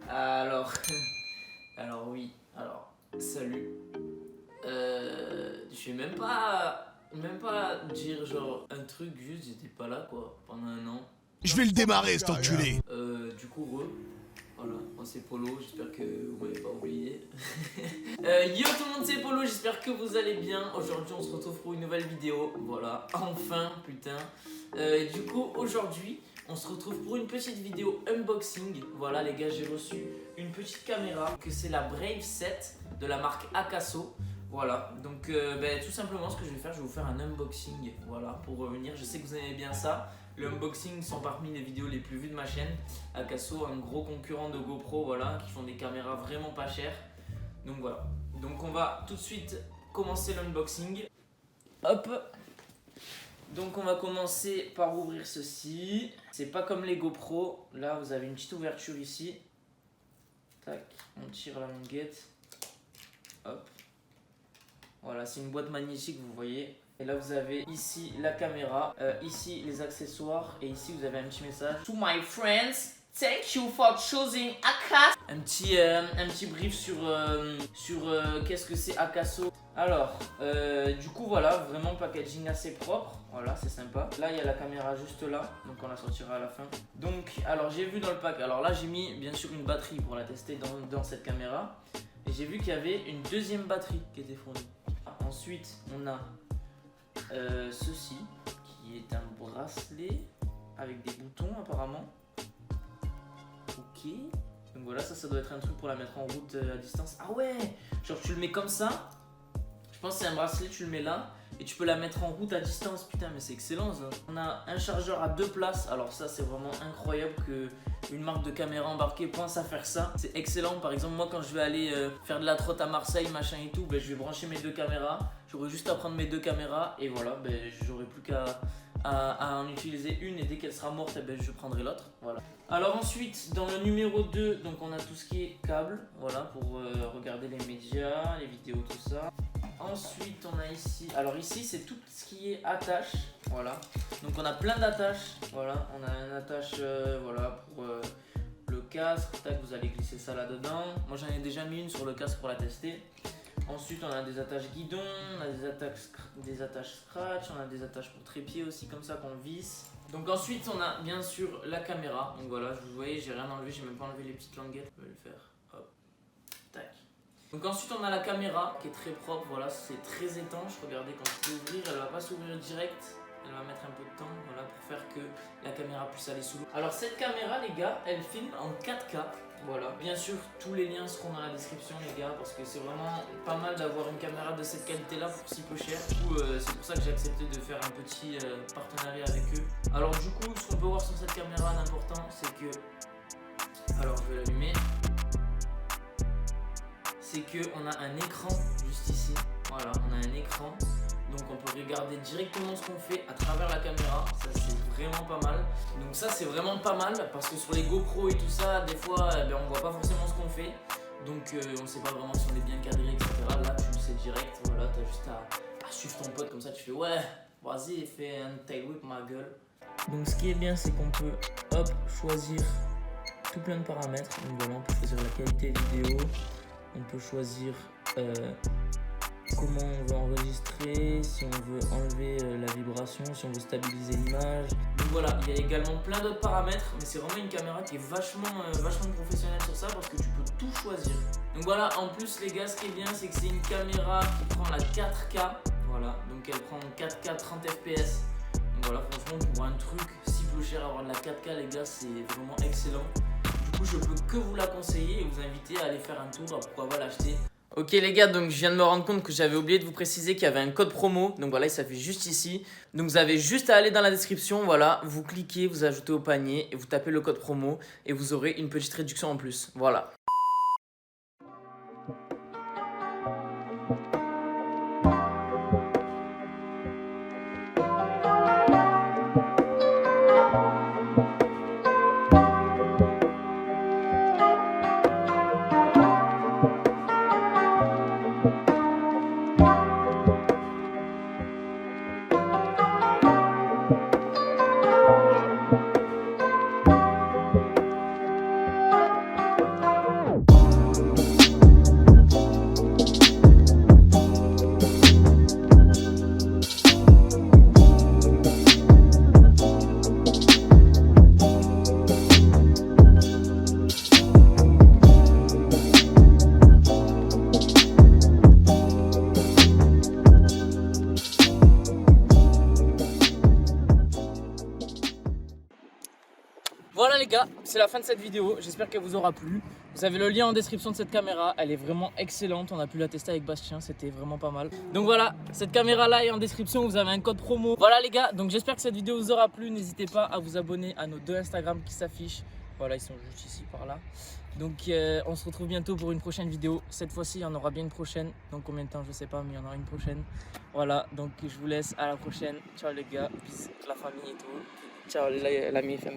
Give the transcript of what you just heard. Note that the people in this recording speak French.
Alors, alors oui, alors, salut. Je vais même pas dire genre un truc, juste j'étais pas là quoi, pendant un an. Je vais le démarrer cet enculé. Du coup, voilà, moi c'est Polo, j'espère que vous m'avez pas oublié. Yo tout le monde, c'est Polo, j'espère que vous allez bien. Aujourd'hui on se retrouve pour une nouvelle vidéo, voilà, enfin, putain. Du coup, aujourd'hui, on se retrouve pour une petite vidéo unboxing. Voilà les gars, j'ai reçu une petite caméra, que c'est la Brave 7 de la marque Akaso. Voilà, donc tout simplement ce que je vais faire, je vais vous faire un unboxing, voilà, pour revenir. Je sais que vous aimez bien ça. Le unboxing sont parmi les vidéos les plus vues de ma chaîne. Akaso, un gros concurrent de GoPro, voilà, qui font des caméras vraiment pas chères. Donc voilà, donc on va tout de suite commencer l'unboxing. Hop. Donc on va commencer par ouvrir ceci. C'est pas comme les GoPro, là vous avez une petite ouverture ici. Tac, on tire la languette. Hop. Voilà, c'est une boîte magnétique, vous voyez. Et là vous avez ici la caméra, ici les accessoires, et ici vous avez un petit message. To my friends, thank you for choosing Akaso. Un petit brief sur qu'est-ce que c'est Akaso. Alors, du coup voilà, vraiment packaging assez propre, voilà, c'est sympa. Là il y a la caméra juste là, donc on la sortira à la fin. Donc, alors j'ai vu dans le pack, alors là j'ai mis bien sûr une batterie pour la tester dans cette caméra. Et j'ai vu qu'il y avait une deuxième batterie qui était fournie. Ensuite on a ceci qui est un bracelet avec des boutons apparemment. Ok. Donc voilà, ça doit être un truc pour la mettre en route à distance. Ah ouais, genre tu le mets comme ça. Je pense que c'est un bracelet, tu le mets là et tu peux la mettre en route à distance. Putain, mais c'est excellent ça. On a un chargeur à 2 places. Alors ça c'est vraiment incroyable que une marque de caméra embarquée pense à faire ça. C'est excellent. Par exemple, moi quand je vais aller faire de la trotte à Marseille, machin et tout, je vais brancher mes 2 caméras. J'aurai juste à prendre mes 2 caméras et voilà, j'aurai plus qu'à en utiliser une, et dès qu'elle sera morte, je prendrai l'autre. Voilà. Alors ensuite, dans le numéro 2, donc on a tout ce qui est câble, voilà, pour regarder les médias, les vidéos, tout ça. Ensuite, on a ici, alors ici c'est tout ce qui est attache, voilà. Donc on a plein d'attaches, voilà. On a une attache, voilà, pour le casque, tac, vous allez glisser ça là-dedans. Moi j'en ai déjà mis une sur le casque pour la tester. Ensuite, on a des attaches guidon, on a des attaches scratch, on a des attaches pour trépied aussi, comme ça qu'on visse. Donc ensuite, on a bien sûr la caméra. Donc voilà, vous voyez, j'ai rien enlevé, j'ai même pas enlevé les petites languettes. Je vais le faire, hop, tac. Donc ensuite, on a la caméra qui est très propre, voilà, c'est très étanche. Regardez, quand tu peux ouvrir, elle va pas s'ouvrir direct. Elle va mettre un peu de temps, voilà, pour faire que la caméra puisse aller sous l'eau. Alors cette caméra, les gars, elle filme en 4K. Voilà, bien sûr tous les liens seront dans la description les gars, parce que c'est vraiment pas mal d'avoir une caméra de cette qualité là pour si peu cher. Du coup c'est pour ça que j'ai accepté de faire un petit partenariat avec eux. Alors du coup ce qu'on peut voir sur cette caméra d'important c'est que, alors je vais l'allumer, c'est qu'on a un écran juste ici. Voilà, on a un écran. Donc on peut regarder directement ce qu'on fait à travers la caméra, ça c'est vraiment pas mal. Donc ça c'est vraiment pas mal parce que sur les GoPro et tout ça, des fois on voit pas forcément ce qu'on fait. Donc on sait pas vraiment si on est bien cadré, etc. Là tu le sais direct, voilà, t'as juste à suivre ton pote comme ça, tu fais ouais, vas-y fais un tail whip ma gueule. Donc ce qui est bien c'est qu'on peut hop choisir tout plein de paramètres. Donc voilà, on peut choisir la qualité vidéo, on peut choisir comment on veut enregistrer, si on veut enlever la vibration, si on veut stabiliser l'image. Donc voilà, il y a également plein d'autres paramètres, mais c'est vraiment une caméra qui est vachement professionnelle sur ça parce que tu peux tout choisir. Donc voilà, en plus les gars, ce qui est bien, c'est que c'est une caméra qui prend la 4K. Voilà, donc elle prend 4K 30 fps. Donc voilà, franchement pour un truc si peu cher, avoir de la 4K les gars, c'est vraiment excellent. Du coup, je peux que vous la conseiller et vous inviter à aller faire un tour, pourquoi pas l'acheter. Ok les gars, donc je viens de me rendre compte que j'avais oublié de vous préciser qu'il y avait un code promo. Donc voilà, il s'affiche juste ici. Donc vous avez juste à aller dans la description, voilà, vous cliquez, vous ajoutez au panier et vous tapez le code promo et vous aurez une petite réduction en plus. Voilà. Voilà les gars, c'est la fin de cette vidéo, j'espère qu'elle vous aura plu. Vous avez le lien en description de cette caméra, elle est vraiment excellente, on a pu la tester avec Bastien, c'était vraiment pas mal. Donc voilà, cette caméra là est en description, vous avez un code promo. Voilà les gars, donc j'espère que cette vidéo vous aura plu, n'hésitez pas à vous abonner à nos 2 Instagram qui s'affichent. Voilà, ils sont juste ici par là. Donc on se retrouve bientôt pour une prochaine vidéo. Cette fois-ci, il y en aura bien une prochaine. Dans combien de temps, je sais pas, mais il y en aura une prochaine. Voilà, donc je vous laisse à la prochaine. Ciao les gars, bisous la famille et tout. Ciao l'ami FM.